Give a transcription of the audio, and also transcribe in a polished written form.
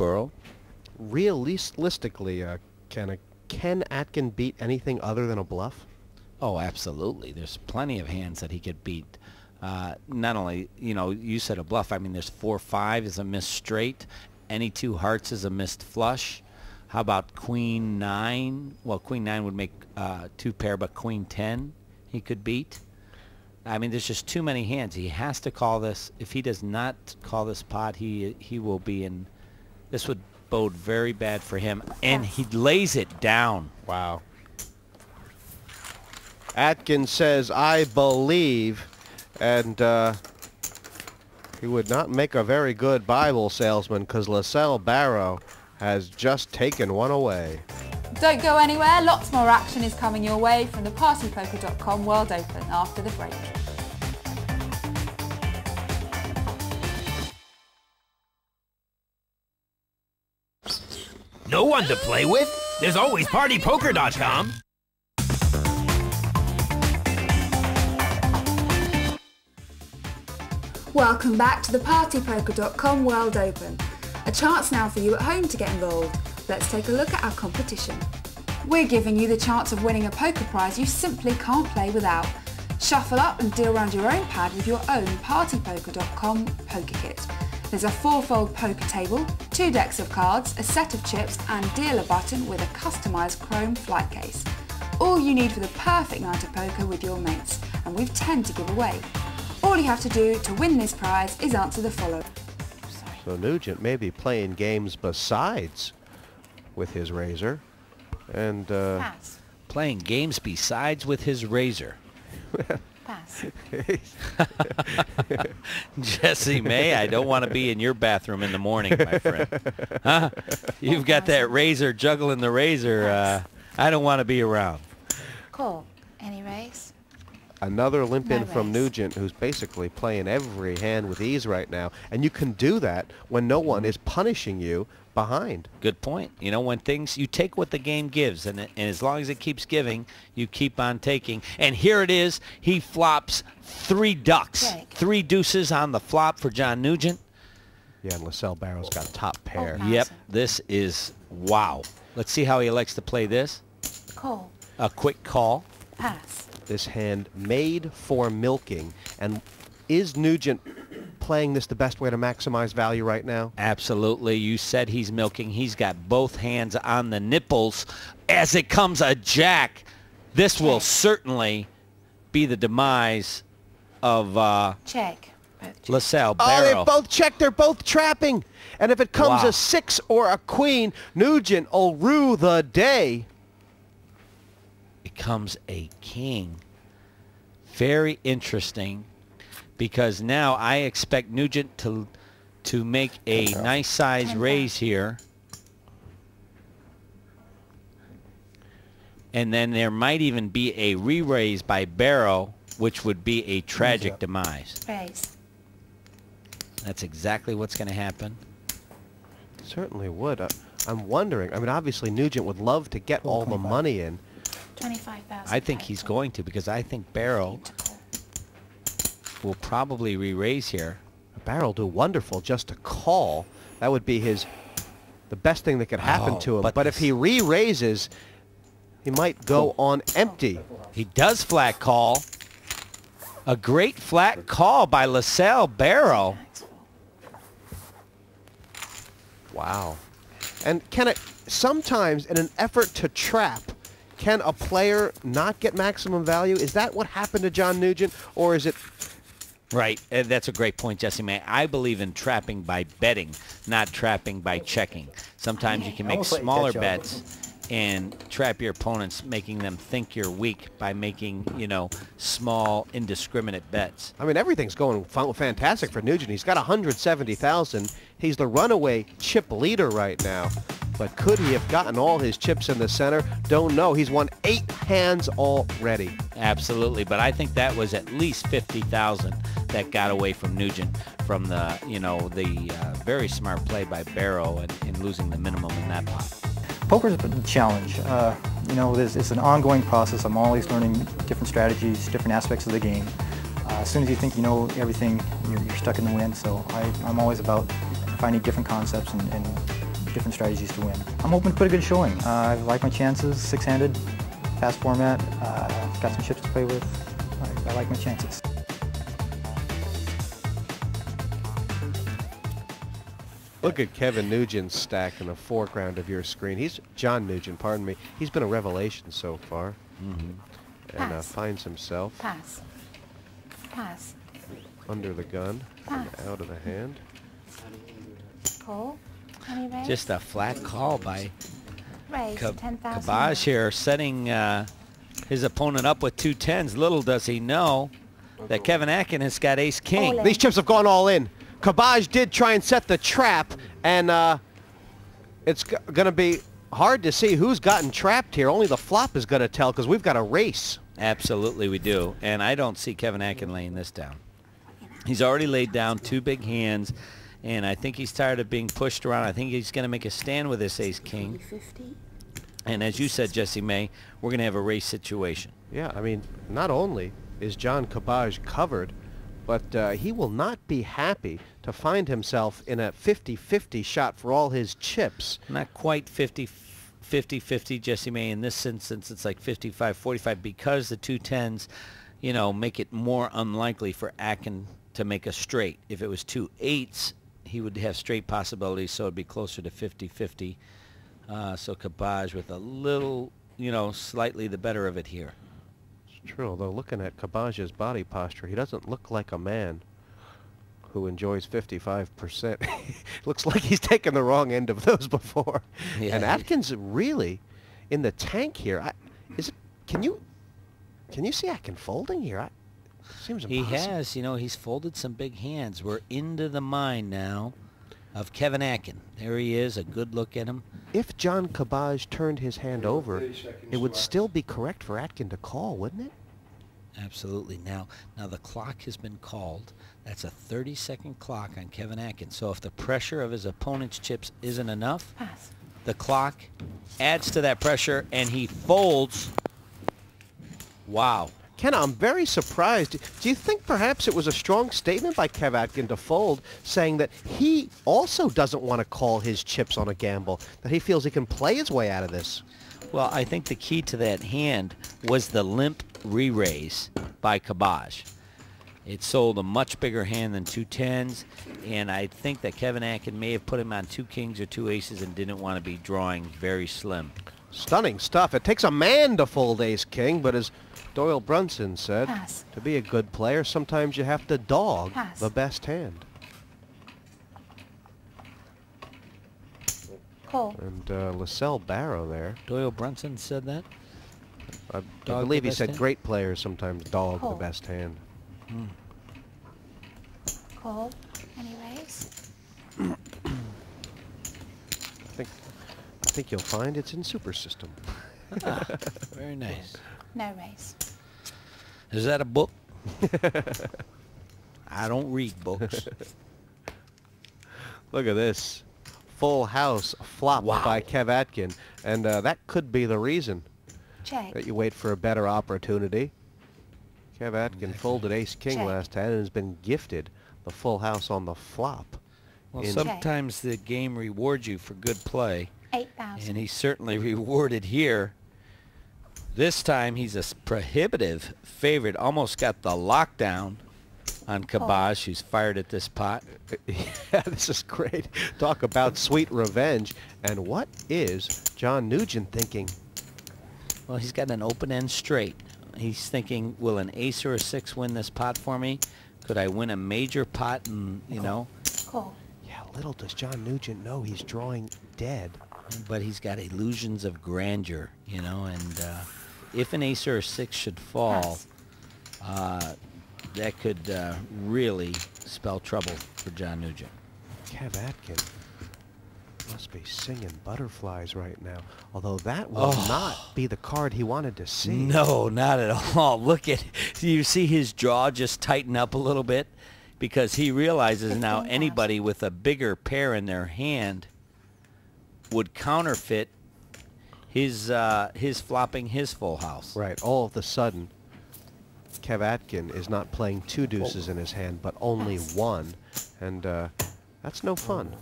Burrow. Realistically, can Atkin beat anything other than a bluff? Oh, absolutely. There's plenty of hands that he could beat. Not only, you said a bluff. I mean, there's 4-5 is a missed straight. Any 2 hearts is a missed flush. How about Queen 9? Well, Queen 9 would make 2 pair, but Queen 10 he could beat. I mean, there's just too many hands. He has to call this. If he does not call this pot, he will be in. This would bode very bad for him. And he lays it down. Wow. Atkins says, I believe, and he would not make a very good Bible salesman because LaSalle Barrow has just taken one away. Don't go anywhere, lots more action is coming your way from the partypoker.com World Open after the break. No one to play with? There's always partypoker.com. Welcome back to the partypoker.com World Open. A chance now for you at home to get involved. Let's take a look at our competition. We're giving you the chance of winning a poker prize you simply can't play without. Shuffle up and deal around your own pad with your own partypoker.com poker kit. There's a 4-fold poker table, 2 decks of cards, a set of chips and dealer button with a customised chrome flight case. All you need for the perfect night of poker with your mates, and we've 10 to give away. All you have to do to win this prize is answer the following. So Nugent may be playing games besides with his razor, and Pass. Playing games besides with his razor. Pass. Jesse May, I don't want to be in your bathroom in the morning, my friend. Huh? You've got that razor juggling the razor. I don't want to be around. Call. Any raise? Another limp in No from raise. Nugent, who's basically playing every hand with ease right now. And you can do that when no one is punishing you behind. Good point. When things, you take what the game gives, and as long as it keeps giving, you keep on taking. And here it is. He flops 3 ducks. Check. 3 deuces on the flop for John Nugent. Yeah, and LaSalle Barrow's got top pair. Oh, Yep, this is wow. Let's see how he likes to play this. Call. A quick call. Pass. This hand made for milking. And is Nugent playing this the best way to maximize value right now? Absolutely. You said he's milking. He's got both hands on the nipples. As it comes a jack, this will certainly be the demise of Check. LaSalle Oh, Barrow. they both checked. They're both trapping. And if it comes Wow. a 6 or a queen, Nugent will rue the day. Becomes a king. Very interesting, because now I expect Nugent to make a nice size raise here. And then there might even be a re-raise by Barrow, which would be a tragic demise. Raise. That's exactly what's going to happen. Certainly would. I'm wondering. I mean, obviously Nugent would love to get all the money in. 25,000. I think he's going to, because I think Barrow will probably re-raise here. Barrow will do wonderful just to call. That would be the best thing that could happen Oh, to him. but But if he re-raises, he might go on empty. He does flat call. A great flat call by LaSalle Barrow. Wow. And sometimes in an effort to trap, can a player not get maximum value? Is that what happened to John Nugent, or is it? Right. That's a great point, Jesse May. I believe in trapping by betting, not trapping by checking. Sometimes you can make smaller bets and trap your opponents, making them think you're weak by making, small, indiscriminate bets. I mean, everything's going fantastic for Nugent. He's got 170,000. He's the runaway chip leader right now. But could he have gotten all his chips in the center? Don't know. He's won 8 hands already. Absolutely, but I think that was at least 50,000 that got away from Nugent from the, very smart play by Barrow and losing the minimum in that pot. Poker's a challenge. It's an ongoing process. I'm always learning different strategies, different aspects of the game. As soon as you think you know everything, you're stuck in the wind. So I'm always about finding different concepts and different strategies to win. I'm hoping to put a good showing. I like my chances, six-handed, fast format, got some chips to play with. I like my chances. Look at Kevin Nugent's stack in the foreground of your screen. He's John Nugent, pardon me. He's been a revelation so far. And finds himself Pass. Pass. under the gun and out of the hand. Call. Any raise? Just a flat call by raise. 10,000. Kabaj here, setting his opponent up with 2 10s. Little does he know that Kevin Atkin has got ace king. Ole. These chips have gone all in. Kabaj did try and set the trap, and it's going to be hard to see who's gotten trapped here. Only the flop is going to tell, because we've got a race. Absolutely we do. And I don't see Kevin Atkin laying this down. He's already laid down 2 big hands, and I think he's tired of being pushed around. I think he's going to make a stand with this ace king. 50. And as you said, Jesse May, we're going to have a race situation. Yeah, I mean, not only is John Kabaj covered, but he will not be happy to find himself in a 50-50 shot for all his chips. Not quite 50-50, Jesse May. In this instance, it's like 55-45 because the 2 10s, you know, make it more unlikely for Atkin to make a straight. If it was 2 8s, he would have straight possibilities, so it'd be closer to 50-50. So Kabaj with a little, you know, slightly the better of it here. True, although looking at Kabaj's body posture, he doesn't look like a man who enjoys 55%. Looks like he's taken the wrong end of those before. Yeah, and Atkins really in the tank here. Can you see Atkin folding here? Seems impossible. He has, you know, he's folded some big hands. We're into the mind now of Kevin Atkin. There he is, a good look at him. If John Kabaj turned his hand over, it would still be correct for Atkin to call, wouldn't it? Absolutely. Now the clock has been called. That's a 30-second clock on Kevin Atkin. So if the pressure of his opponent's chips isn't enough, Pass. the clock adds to that pressure and he folds. Wow. Ken, I'm very surprised. Do you think perhaps it was a strong statement by Kev Atkin to fold, saying that he also doesn't want to call his chips on a gamble, that he feels he can play his way out of this? Well, I think the key to that hand was the limp re-raise by Kabaj. It sold a much bigger hand than 2 10s, and I think that Kevin Atkin may have put him on 2 kings or 2 aces and didn't want to be drawing very slim. Stunning stuff. It takes a man to fold ace-king, but as Doyle Brunson said, Pass. to be a good player, sometimes you have to dog Pass. the best hand. Call. And Lascelles Barrow there, Doyle Brunson said that? I Dog believe the he best said hand? great players sometimes dog the Call. best hand. Call. Any raise? I think you'll find it's in Super System. Very nice. No raise. Is that a book? I don't read books. Look at this. Full house flop Wow. by Kev Atkin. And that could be the reason Check. that you wait for a better opportunity. Kev Atkin folded ace-king Check. last hand and has been gifted the full house on the flop. Well, In- sometimes the game rewards you for good play, 8,000. and he's certainly rewarded here. This time he's a prohibitive favorite. Almost got the lockdown on Kabaj, who's fired at this pot. Yeah, this is great. Talk about sweet revenge. And what is John Nugent thinking? Well, he's got an open-end straight. He's thinking, will an ace or a 6 win this pot for me? Could I win a major pot and, you know? Call. Yeah, little does John Nugent know he's drawing dead. But he's got illusions of grandeur, you know, and if an ace or a 6 should fall, that could really spell trouble for John Nugent. Kev Atkin must be singing butterflies right now. Although that will not be the card he wanted to see. No, not at all. Look at, you see his jaw just tighten up a little bit because he realizes now 15,000. anybody with a bigger pair in their hand would counterfeit his flopping his full house. Right, all of a sudden, Kev Atkin is not playing 2 deuces in his hand, but only 1. And that's no fun.